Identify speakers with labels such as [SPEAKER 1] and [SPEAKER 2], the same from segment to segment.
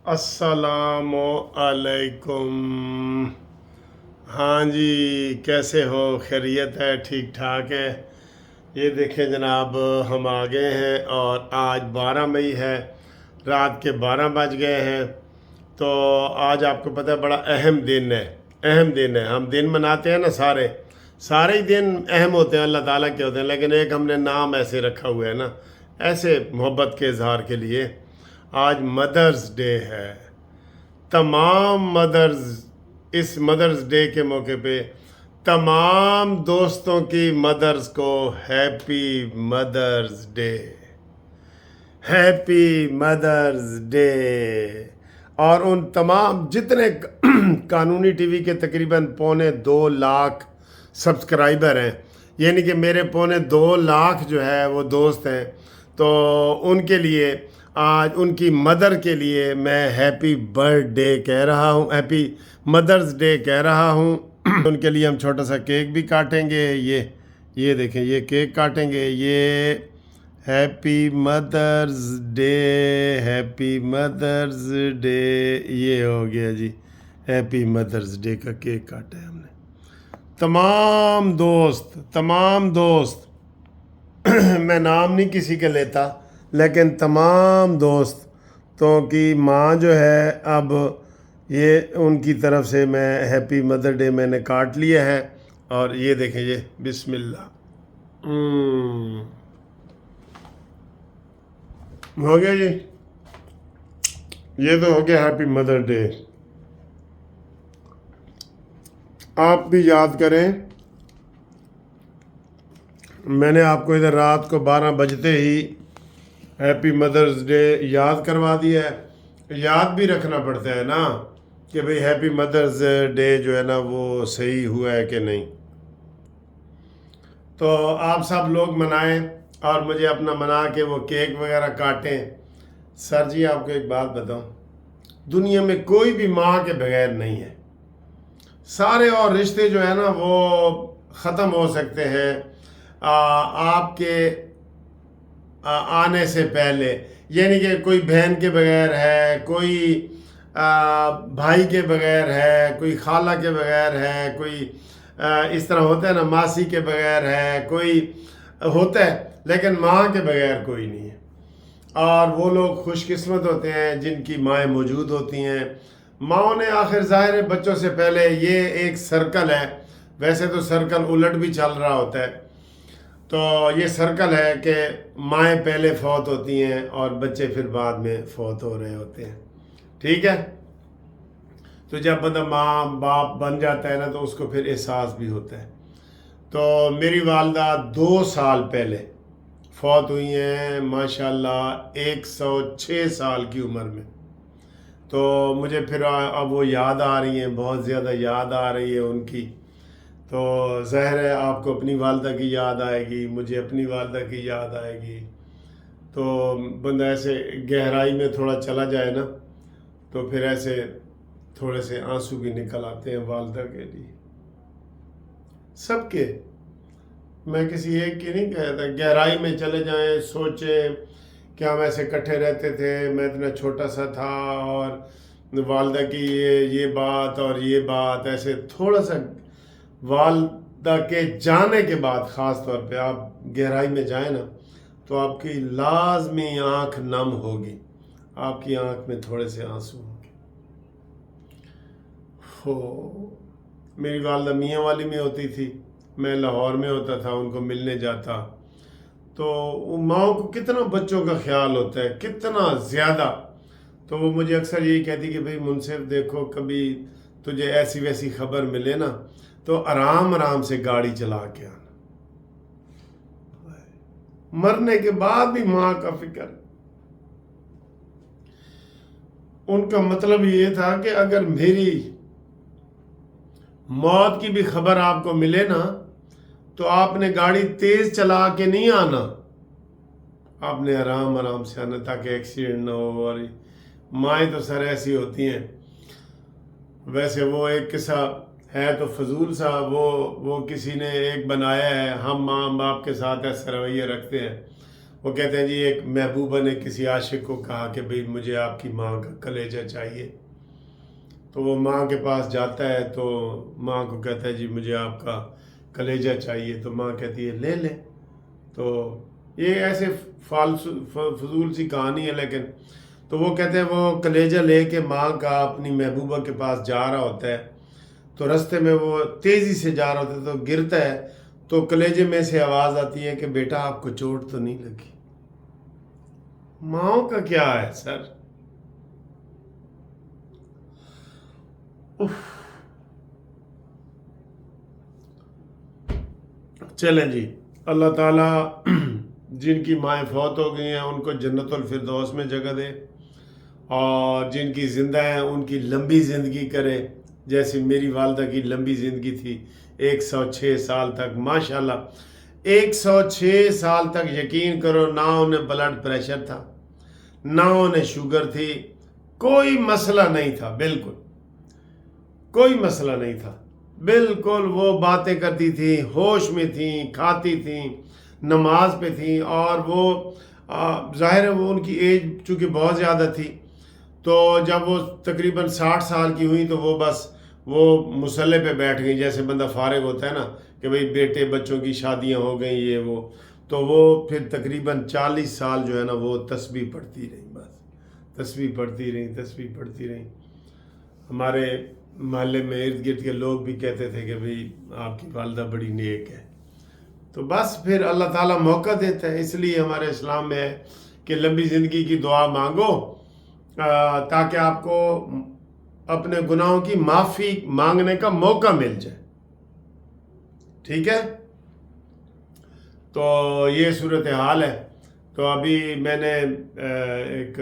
[SPEAKER 1] السلام علیکم۔ ہاں جی، کیسے ہو؟ خیریت ہے؟ ٹھیک ٹھاک ہے؟ یہ دیکھیں جناب، ہم آ گئے ہیں اور آج 12 مئی ہے، رات کے 12 بج گئے ہیں۔ تو آج آپ کو پتہ ہے بڑا اہم دن ہے، اہم دن ہے۔ ہم دن مناتے ہیں نا، سارے سارے ہی دن اہم ہوتے ہیں، اللہ تعالیٰ کے ہوتے ہیں، لیکن ایک ہم نے نام ایسے رکھا ہوا ہے نا، ایسے محبت کے اظہار کے لیے۔ آج مدرز ڈے ہے۔ تمام مدرز اس مدرز ڈے کے موقع پہ تمام دوستوں کی مدرز کو happy mothers day, happy mothers day. اور ان تمام جتنے قانونی ٹی وی کے تقریباً 2.25 لاکھ سبسکرائبر ہیں، یعنی کہ میرے 2.25 لاکھ جو ہے وہ دوست ہیں، تو ان کے لیے آج ان کی مدر کے لیے میں ہیپی برتھ ڈے کہہ رہا ہوں، ہیپی مدرز ڈے کہہ رہا ہوں۔ ان کے لیے ہم چھوٹا سا کیک بھی کاٹیں گے، یہ دیکھیں، یہ کیک کاٹیں گے، یہ happy mothers day, happy mothers day, یہ ہو گیا جی، ہیپی مدرز ڈے کا کیک کاٹا ہے ہم نے۔ تمام دوست میں نام نہیں کسی کے لیتا، لیکن تمام دوستوں کی ماں جو ہے، اب یہ ان کی طرف سے میں ہیپی مدر ڈے میں نے کاٹ لیا ہے۔ اور یہ دیکھیں، یہ بسم اللہ ہو گیا جی، یہ تو ہو گیا ہیپی مدر ڈے۔ آپ بھی یاد کریں، میں نے آپ کو ادھر رات کو 12 بجتے ہی ہیپی مدرز ڈے یاد کروا دیا ہے۔ یاد بھی رکھنا پڑتا ہے نا کہ بھئی ہیپی مدرز ڈے جو ہے نا وہ صحیح ہوا ہے کہ نہیں۔ تو آپ سب لوگ منائیں اور مجھے اپنا منا کے وہ کیک وغیرہ کاٹیں۔ سر جی، آپ کو ایک بات بتاؤں، دنیا میں کوئی بھی ماں کے بغیر نہیں ہے۔ سارے اور رشتے جو ہیں نا وہ ختم ہو سکتے ہیں آپ کے آنے سے پہلے، یعنی کہ کوئی بہن کے بغیر ہے، کوئی بھائی کے بغیر ہے، کوئی خالہ کے بغیر ہے، کوئی اس طرح ہوتا ہے نا، ماسی کے بغیر ہے، کوئی ہوتا ہے، لیکن ماں کے بغیر کوئی نہیں ہے۔ اور وہ لوگ خوش قسمت ہوتے ہیں جن کی مائیں موجود ہوتی ہیں۔ ماؤں نے آخر ظاہر ہے بچوں سے پہلے، یہ ایک سرکل ہے، ویسے تو سرکل الٹ بھی چل رہا ہوتا ہے، تو یہ سرکل ہے کہ مائیں پہلے فوت ہوتی ہیں اور بچے پھر بعد میں فوت ہو رہے ہوتے ہیں، ٹھیک ہے؟ تو جب بندہ ماں باپ بن جاتا ہے نا تو اس کو پھر احساس بھی ہوتا ہے۔ تو میری والدہ 2 سال پہلے فوت ہوئی ہیں، ماشاءاللہ 106 سال کی عمر میں۔ تو مجھے پھر اب وہ یاد آ رہی ہیں، بہت زیادہ یاد آ رہی ہے ان کی۔ تو ظاہر ہے آپ کو اپنی والدہ کی یاد آئے گی، مجھے اپنی والدہ کی یاد آئے گی، تو بندہ ایسے گہرائی میں تھوڑا چلا جائے نا تو پھر ایسے تھوڑے سے آنسو بھی نکل آتے ہیں والدہ کے لیے، سب کے، میں کسی ایک کی نہیں کہتا۔ گہرائی میں چلے جائیں، سوچیں کہ ہم ایسے کٹھے رہتے تھے، میں اتنا چھوٹا سا تھا، اور والدہ کی یہ بات اور یہ بات، ایسے تھوڑا سا والدہ کے جانے کے بعد خاص طور پہ آپ گہرائی میں جائیں نا تو آپ کی لازمی آنکھ نم ہوگی، آپ کی آنکھ میں تھوڑے سے آنسو ہوں گے۔ میری والدہ میاں والی میں ہوتی تھی، میں لاہور میں ہوتا تھا، ان کو ملنے جاتا، تو ماؤں کو کتنا بچوں کا خیال ہوتا ہے، کتنا زیادہ۔ تو وہ مجھے اکثر یہی کہتی کہ بھئی منصف دیکھو، کبھی تجھے ایسی ویسی خبر ملے نا تو آرام آرام سے گاڑی چلا کے آنا۔ مرنے کے بعد بھی ماں کا فکر، ان کا مطلب یہ تھا کہ اگر میری موت کی بھی خبر آپ کو ملے نا تو آپ نے گاڑی تیز چلا کے نہیں آنا، آپ نے آرام آرام سے آنا تاکہ ایکسیڈنٹ نہ ہو۔ اور مائیں تو سر ایسی ہوتی ہیں، ویسے وہ ایک قصہ ہے تو فضول سا، وہ کسی نے ایک بنایا ہے، ہم ماں باپ کے ساتھ ایسا رویہ رکھتے ہیں۔ وہ کہتے ہیں جی ایک محبوبہ نے کسی عاشق کو کہا کہ بھئی مجھے آپ کی ماں کا کلیجہ چاہیے، تو وہ ماں کے پاس جاتا ہے تو ماں کو کہتا ہے جی مجھے آپ کا کلیجہ چاہیے، تو ماں کہتی ہے لے لیں۔ تو یہ ایسے فضول سی کہانی ہے، لیکن تو وہ کہتے ہیں وہ کلیجہ لے کے ماں کا اپنی محبوبہ کے پاس جا رہا ہوتا ہے، تو رستے میں وہ تیزی سے جا رہا ہوتا ہے تو گرتا ہے، تو کلیجے میں سے آواز آتی ہے کہ بیٹا آپ کو چوٹ تو نہیں لگی؟ ماؤں کا کیا ہے سر؟ چلیں جی، اللہ تعالیٰ جن کی مائیں فوت ہو گئی ہیں ان کو جنت الفردوس میں جگہ دے، اور جن کی زندہ ہیں ان کی لمبی زندگی کرے، جیسے میری والدہ کی لمبی زندگی تھی 106 سال تک، ماشاءاللہ 106 سال تک، یقین کرو نہ انہیں بلڈ پریشر تھا، نہ انہیں شوگر تھی، کوئی مسئلہ نہیں تھا، بالکل کوئی مسئلہ نہیں تھا، بالکل وہ باتیں کرتی تھیں، ہوش میں تھیں، کھاتی تھیں، نماز پہ تھیں، اور وہ ظاہر ہے وہ ان کی ایج چونکہ بہت زیادہ تھی، تو جب وہ تقریباً 60 سال کی ہوئی تو وہ بس وہ مصلے پہ بیٹھ گئی، جیسے بندہ فارغ ہوتا ہے نا کہ بھئی بیٹے بچوں کی شادیاں ہو گئیں یہ وہ، تو وہ پھر تقریباً 40 سال جو ہے نا وہ تسبیح پڑھتی رہی، بس تسبیح پڑھتی رہی۔ ہمارے محلے میں ارد گرد کے لوگ بھی کہتے تھے کہ بھئی آپ کی والدہ بڑی نیک ہے، تو بس پھر اللہ تعالیٰ موقع دیتا ہے، اس لیے ہمارے اسلام میں ہے کہ لمبی زندگی کی دعا مانگو تاکہ آپ کو اپنے گناہوں کی معافی مانگنے کا موقع مل جائے، ٹھیک ہے؟ تو یہ صورتحال ہے۔ تو ابھی میں نے ایک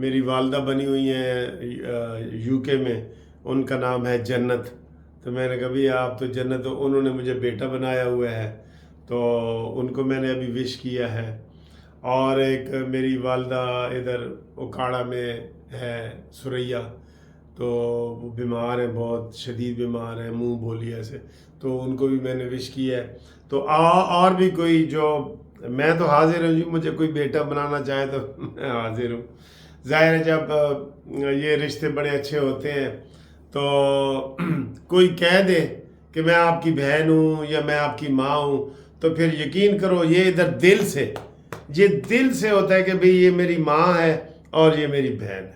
[SPEAKER 1] میری والدہ بنی ہوئی ہیں یو کے میں، ان کا نام ہے جنت، تو میں نے کہا بھی آپ تو جنت ہو، انہوں نے مجھے بیٹا بنایا ہوا ہے، تو ان کو میں نے ابھی وش کیا ہے۔ اور ایک میری والدہ ادھر اکاڑا میں ہے سریا، تو وہ بیمار ہیں، بہت شدید بیمار ہیں، منہ بولیا سے، تو ان کو بھی میں نے وش کیا ہے۔ تو اور بھی کوئی جو، میں تو حاضر ہوں جی، مجھے کوئی بیٹا بنانا چاہے تو میں حاضر ہوں۔ ظاہر ہے جب یہ رشتے بڑے اچھے ہوتے ہیں تو کوئی کہہ دے کہ میں آپ کی بہن ہوں یا میں آپ کی ماں ہوں، تو پھر یقین کرو یہ ادھر دل سے ہوتا ہے کہ بھئی یہ میری ماں ہے اور یہ میری بہن ہے۔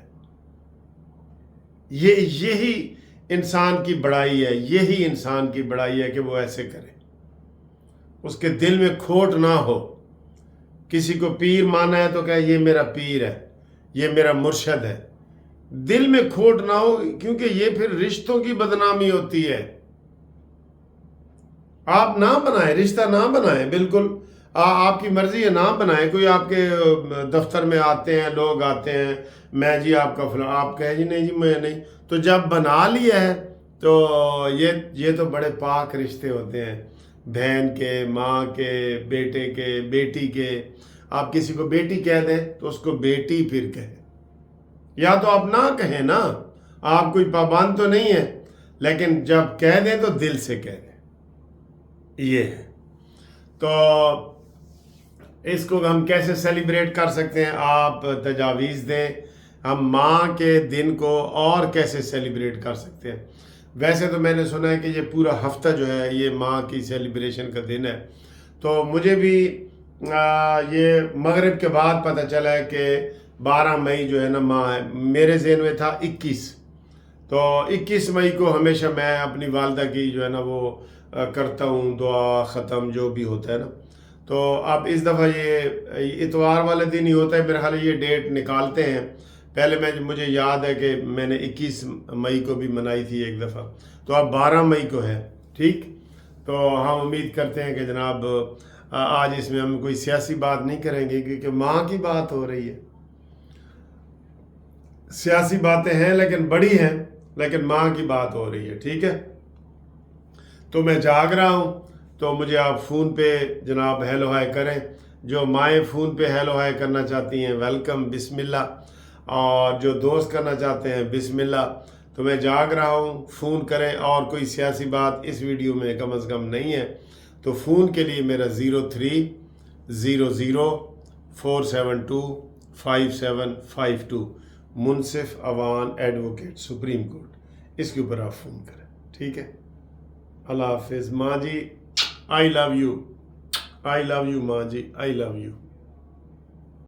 [SPEAKER 1] یہی انسان کی بڑائی ہے، یہی انسان کی بڑائی ہے کہ وہ ایسے کرے، اس کے دل میں کھوٹ نہ ہو۔ کسی کو پیر مانا ہے تو کہے یہ میرا پیر ہے، یہ میرا مرشد ہے، دل میں کھوٹ نہ ہو، کیونکہ یہ پھر رشتوں کی بدنامی ہوتی ہے۔ آپ نہ بنائیں، رشتہ نہ بنائیں، بالکل آپ کی مرضی ہے، نہ بنائیں۔ کوئی آپ کے دفتر میں آتے ہیں، لوگ آتے ہیں، میں جی آپ کا فلاں، آپ کہیں جی نہیں جی میں نہیں، تو جب بنا لیا ہے تو یہ تو بڑے پاک رشتے ہوتے ہیں، بہن کے، ماں کے، بیٹے کے، بیٹی کے۔ آپ کسی کو بیٹی کہہ دیں تو اس کو بیٹی پھر کہیں، یا تو آپ نہ کہیں نا، آپ کوئی پابند تو نہیں ہے، لیکن جب کہہ دیں تو دل سے کہہ دیں، یہ ہے۔ تو اس کو ہم کیسے سیلیبریٹ کر سکتے ہیں؟ آپ تجاویز دیں، ہم ماں کے دن کو اور کیسے سیلیبریٹ کر سکتے ہیں؟ ویسے تو میں نے سنا ہے کہ یہ پورا ہفتہ جو ہے یہ ماں کی سیلیبریشن کا دن ہے، تو مجھے بھی یہ مغرب کے بعد پتہ چلا ہے کہ 12 مئی جو ہے نا ماں ہے، میرے ذہن میں تھا 21، تو 21 مئی کو ہمیشہ میں اپنی والدہ کی جو ہے نا وہ کرتا ہوں دعا ختم جو بھی ہوتا ہے نا۔ تو اب اس دفعہ یہ اتوار والے دن ہی ہوتا ہے، میرے خیال یہ ڈیٹ نکالتے ہیں، پہلے مجھے یاد ہے کہ میں نے 21 مئی کو بھی منائی تھی ایک دفعہ، تو اب 12 مئی کو ہے، ٹھیک؟ تو ہم امید کرتے ہیں کہ جناب آج اس میں ہم کوئی سیاسی بات نہیں کریں گے، کیونکہ ماں کی بات ہو رہی ہے۔ سیاسی باتیں ہیں لیکن بڑی ہیں، لیکن ماں کی بات ہو رہی ہے، ٹھیک ہے؟ تو میں جاگ رہا ہوں، تو مجھے آپ فون پہ جناب ہیلو ہائی کریں، جو مائیں فون پہ ہیلو ہائی کرنا چاہتی ہیں ویلکم، بسم اللہ، اور جو دوست کرنا چاہتے ہیں بسم اللہ۔ تو میں جاگ رہا ہوں، فون کریں، اور کوئی سیاسی بات اس ویڈیو میں کم از کم نہیں ہے، تو فون کے لیے میرا 0300 472552 منصف اوان ایڈوکیٹ سپریم کورٹ، اس کے اوپر آپ فون کریں، ٹھیک ہے؟ اللہ حافظ ماں جی، آئی لو یو ماں جی، آئی لو یو.